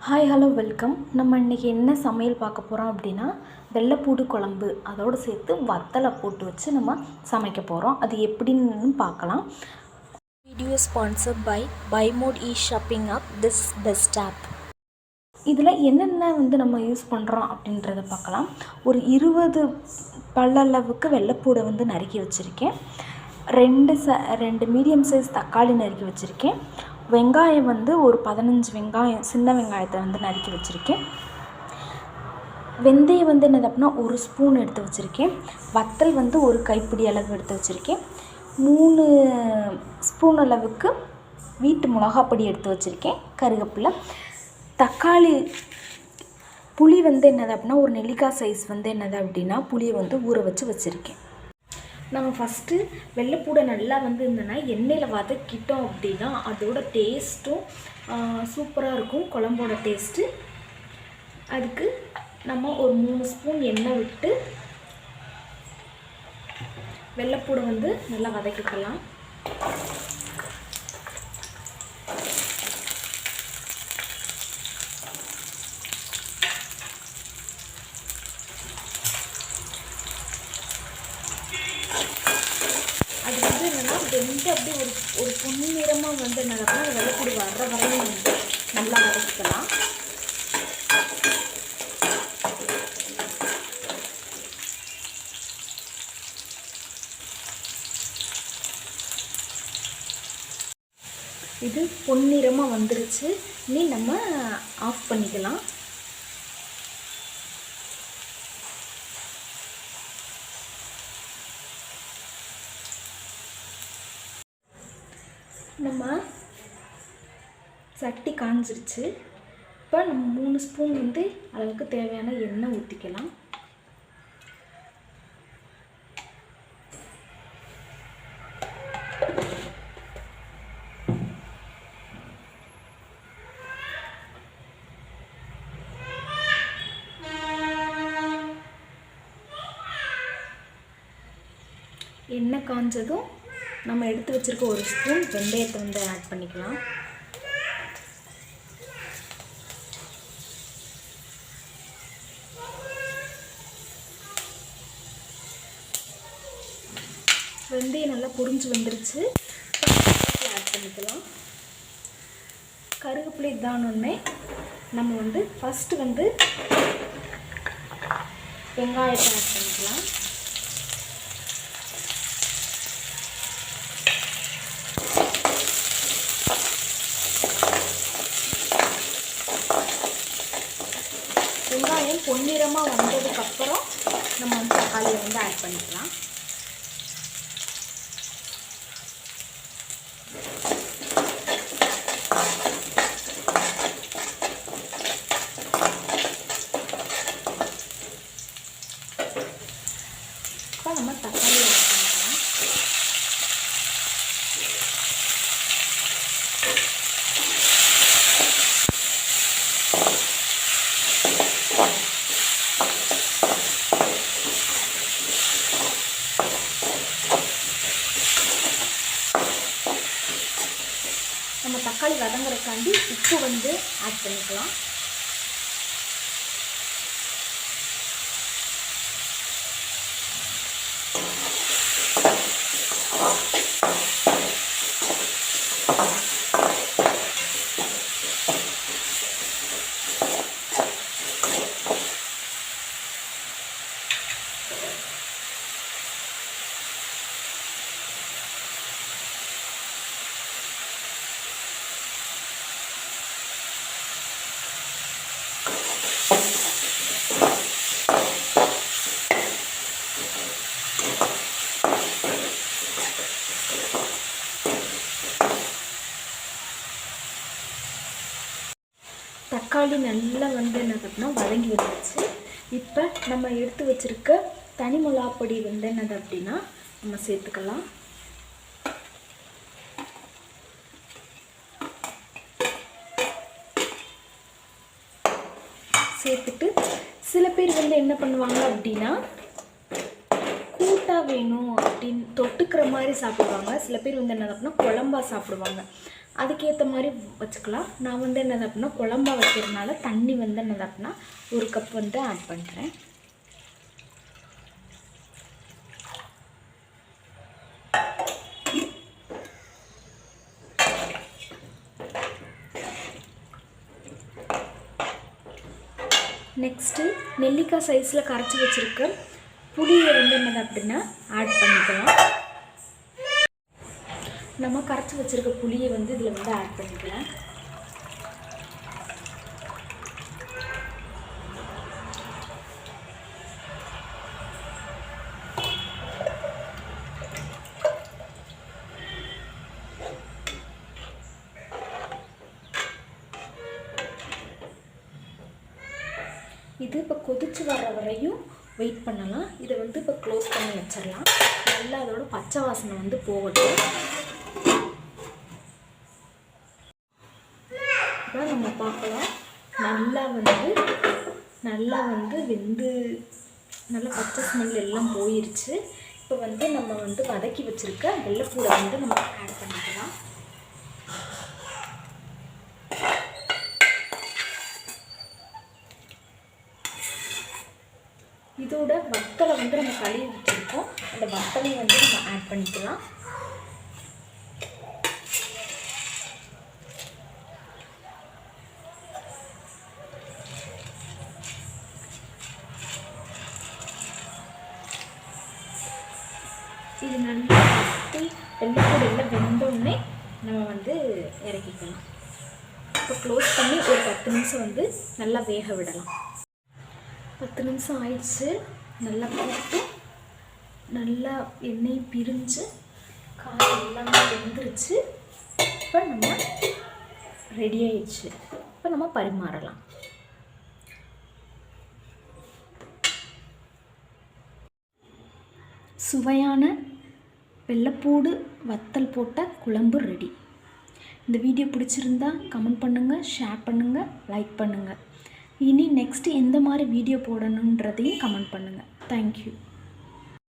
Hi hello welcome. நம்ம இன்றைக்கி என்ன சமையல் பார்க்க போகிறோம் அப்படின்னா, வெள்ளைப்பூடு குழம்பு அதோடு சேர்த்து வத்தலை போட்டு வச்சு நம்ம சமைக்க போகிறோம். அது எப்படின்னு பார்க்கலாம். Video sponsor by mod shopping app this best app. இதில் என்னென்ன நம்ம யூஸ் பண்ணுறோம் அப்படின்றத பார்க்கலாம். ஒரு 20 பல்லளவுக்கு வெள்ளைப்பூடை நறுக்கி வச்சுருக்கேன். 2 மீடியம் சைஸ் தக்காளி நறுக்கி வச்சுருக்கேன். வெங்காயம் ஒரு 15 வெங்காயம், சின்ன வெங்காயத்தை நறுக்கி வச்சுருக்கேன். வெந்தயம் என்னது அப்படின்னா 1 ஸ்பூன் எடுத்து வச்சுருக்கேன். வத்தல் ஒரு கைப்பிடி அளவு எடுத்து வச்சுருக்கேன். 3 ஸ்பூன் அளவுக்கு வீட்டு மிளகாப்பொடி எடுத்து வச்சுருக்கேன். கருவேப்பிலை, தக்காளி, புளி என்னது அப்படின்னா ஒரு நெல்லிக்காய் சைஸ் என்னது அப்படின்னா புளியை ஊற வச்சு வச்சுருக்கேன். நம்ம ஃபஸ்ட்டு வெள்ளைப்பூடை நல்லா இருந்ததுன்னா எண்ணெயில் வதக்கிட்டோம் அப்படின்னா அதோட டேஸ்ட்டும் சூப்பராக இருக்கும். குழம்போட டேஸ்ட்டு. அதுக்கு நம்ம ஒரு 3 ஸ்பூன் எண்ணெய் விட்டு வெள்ளைப்பூடை நல்லா வதக்கிக்கலாம். அது என்னென்னா வெந்து அப்படியே ஒரு பொன்னிறமாக என்னன்னா வெள்ளைப்பூடு வர்ற வரையும் நல்லா வதக்கிக்கலாம். இது பொன்னிறமாக வந்துருச்சு. இனி நம்ம ஆஃப் பண்ணிக்கலாம். நம்ம சட்டி காஞ்சிருச்சு. இப்போ நம்ம 3 ஸ்பூன் அளவுக்கு தேவையான எண்ணெய் ஊற்றிக்கலாம். எண்ணெய் காஞ்சதும் நம்ம எடுத்து வச்சுருக்க 1 ஸ்பூன் வெந்தயத்தை ஆட் பண்ணிக்கலாம். வெந்தயம் நல்லா பொரிஞ்சு வந்துருச்சு. ஆட் பண்ணிக்கலாம். கருவேப்பிலை இதானோடனே நம்ம ஃபஸ்ட்டு வெங்காயத்தை ஆட் பண்ணிக்கலாம். வெங்காயம் பொன்னிறமாக வந்ததுக்கப்புறம் நம்ம தக்காளியை ஆட் பண்ணிக்கலாம். இப்போ நம்ம தக்காளி ஆட் பண்ணிக்கலாம். நம்ம தக்காளி வதங்குறதுக்காண்டி உப்பு ஆட் பண்ணிக்கலாம். தக்காளி நல்லா என்ன அப்படின்னா வதங்கி வந்துடுச்சு. இப்போ நம்ம எடுத்து வச்சுருக்க தனி மிளகாப்பொடி என்னது அப்படின்னா நம்ம சேர்த்துக்கலாம். சேர்த்துட்டு சில பேர் என்ன பண்ணுவாங்க அப்படின்னா கூட்டாக வேணும் அப்படின்னு தொட்டுக்கிற மாதிரி சாப்பிடுவாங்க. சில பேர் என்ன அப்படின்னா குழம்பா சாப்பிடுவாங்க. அதுக்கேற்ற மாதிரி வச்சுக்கலாம். நான் வந்து என்னது அப்படின்னா குழம்பா வைக்கிறதுனால தண்ணி வந்து என்னது அப்படின்னா 1 கப் வந்து ஆட் பண்ணுறேன். நெக்ஸ்ட்டு நெல்லிக்காய் சைஸில் கரைச்சி வச்சுருக்க புளியை வந்து என்னது அப்படின்னா ஆட் பண்ணிக்கலாம். நம்ம கரைச்சி வச்சுருக்க புளியை வந்து இதில் வந்து ஆட் பண்ணிக்கலாம். இது இப்போ கொதிச்சு வர்ற வரையும் வெயிட் பண்ணலாம். இதை வந்து இப்போ க்ளோஸ் பண்ணி வச்சிடலாம். நல்லா அதோட பச்சை வாசனை வந்து போகட்டும். இப்போ நம்ம பார்க்கலாம். நல்லா வந்து வெந்து நல்லா பச்சை ஸ்மெல் எல்லாம் போயிடுச்சு. இப்போ வந்து நம்ம வந்து வதக்கி வச்சுருக்க வெள்ளைப்பூடை வந்து நம்ம ஆட் பண்ணிக்கலாம். இதோட வத்தலை வந்து நம்ம கழுவி வச்சுருக்கோம். அந்த வத்தலையும் வந்து நம்ம ஆட் பண்ணிக்கலாம். இது நல்லா வத்தி வெள்ளைப்பூடு எல்லாம் வெந்தோடனே நம்ம வந்து இறக்கிக்கலாம். இப்போ க்ளோஸ் பண்ணி ஒரு 10 நிமிஷம் வந்து நல்லா வேக விடலாம். 10 நிமிஷம் ஆயிடுச்சு. நல்லா போட்டு நல்லா எண்ணெய் பிரிஞ்சு காய் எல்லாமே வெந்துருச்சு. இப்போ நம்ம ரெடி ஆயிடுச்சு. இப்போ நம்ம பரிமாறலாம். சுவையான வெள்ளைப்பூடு வத்தல் போட்ட குழம்பு ரெடி. இந்த வீடியோ பிடிச்சிருந்தா கமெண்ட் பண்ணுங்கள், ஷேர் பண்ணுங்கள், லைக் பண்ணுங்கள். இனி நெக்ஸ்ட்டு எந்த மாதிரி வீடியோ போடணுன்றதையும் கமெண்ட் பண்ணுங்கள். தேங்க்யூ.